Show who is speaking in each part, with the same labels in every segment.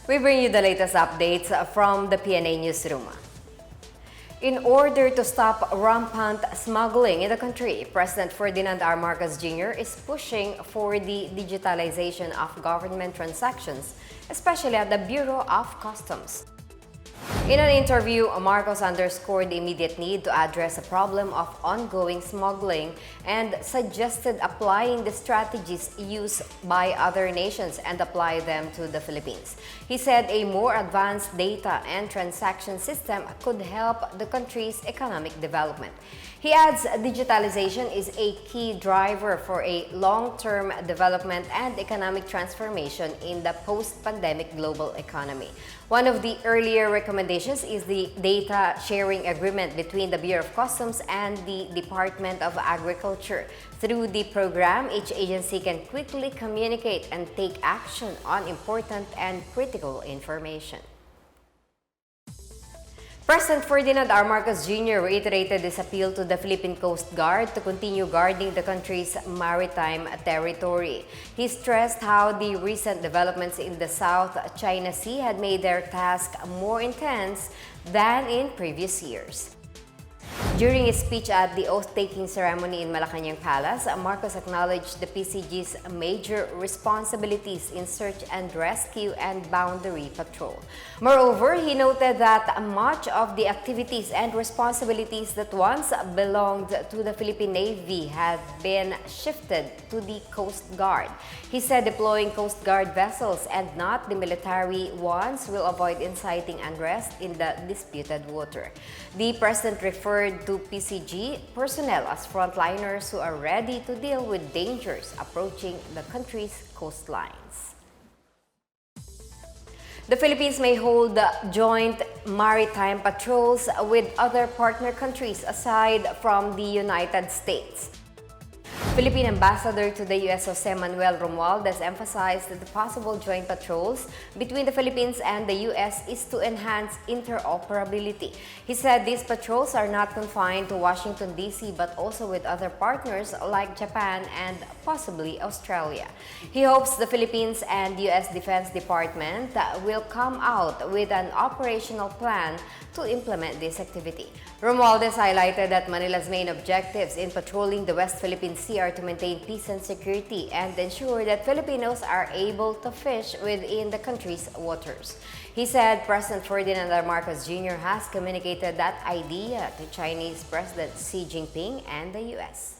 Speaker 1: We bring you the latest updates from the Pna Newsroom. In order to stop rampant smuggling in the country, President Ferdinand R. Marcos Jr. is pushing for the digitalization of government transactions, especially at the Bureau of Customs. In an interview, Marcos underscored the immediate need to address the problem of ongoing smuggling and suggested applying the strategies used by other nations and apply them to the Philippines. He said a more advanced data and transaction system could help the country's economic development. He adds digitalization is a key driver for a long-term development and economic transformation in the post-pandemic global economy. One of the earlier recommendations is the data sharing agreement between the Bureau of Customs and the Department of Agriculture. Through the program, each agency can quickly communicate and take action on important and critical information. President Ferdinand R. Marcos Jr. reiterated his appeal to the Philippine Coast Guard to continue guarding the country's maritime territory. He stressed how the recent developments in the South China Sea had made their task more intense than in previous years. During his speech at the oath-taking ceremony in Malacanang Palace, Marcos acknowledged the PCG's major responsibilities in search and rescue and boundary patrol. Moreover, he noted that much of the activities and responsibilities that once belonged to the Philippine Navy had been shifted to the Coast Guard. He said deploying Coast Guard vessels and not the military ones will avoid inciting unrest in the disputed water. The President referred to PCG personnel as frontliners who are ready to deal with dangers approaching the country's coastlines. The Philippines may hold joint maritime patrols with other partner countries aside from the United States. Philippine Ambassador to the U.S. Jose Manuel Romualdez emphasized that the possible joint patrols between the Philippines and the U.S. is to enhance interoperability. He said these patrols are not confined to Washington, D.C. but also with other partners like Japan and possibly Australia. He hopes the Philippines and U.S. Defense Department will come out with an operational plan to implement this activity. Romualdez highlighted that Manila's main objectives in patrolling the West Philippine Sea are to maintain peace and security and ensure that Filipinos are able to fish within the country's waters. He said President Ferdinand R. Marcos Jr. has communicated that idea to Chinese President Xi Jinping and the U.S.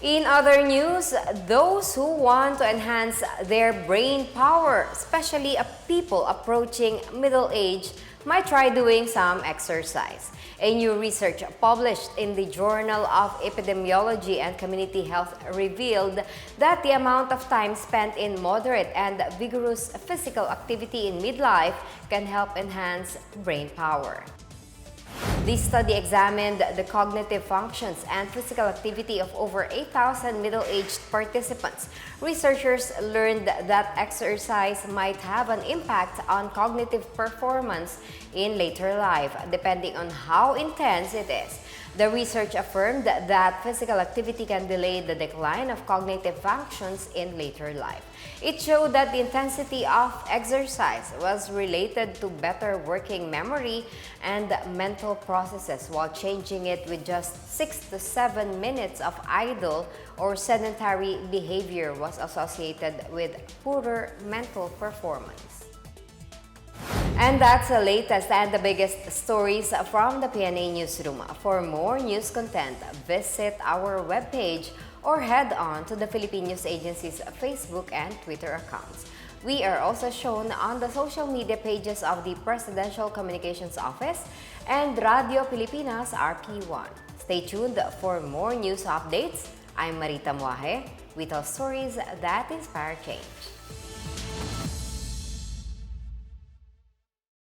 Speaker 1: In other news, those who want to enhance their brain power, especially people approaching middle age, might try doing some exercise. A new research published in the Journal of Epidemiology and Community Health revealed that the amount of time spent in moderate and vigorous physical activity in midlife can help enhance brain power. The study examined the cognitive functions and physical activity of over 8,000 middle-aged participants. Researchers learned that exercise might have an impact on cognitive performance in later life, depending on how intense it is. The research affirmed that physical activity can delay the decline of cognitive functions in later life. It showed that the intensity of exercise was related to better working memory and mental processes, while changing it with just 6 to 7 minutes of idle or sedentary behavior was associated with poorer mental performance. And that's the latest and the biggest stories from the Pna Newsroom. For more news content, visit our webpage or head on to the Philippine News Agency's Facebook and Twitter accounts. We are also shown on the social media pages of the Presidential Communications Office and Radio Pilipinas RP1. Stay tuned for more news updates. I'm Marita Muaje. We tell stories that inspire change.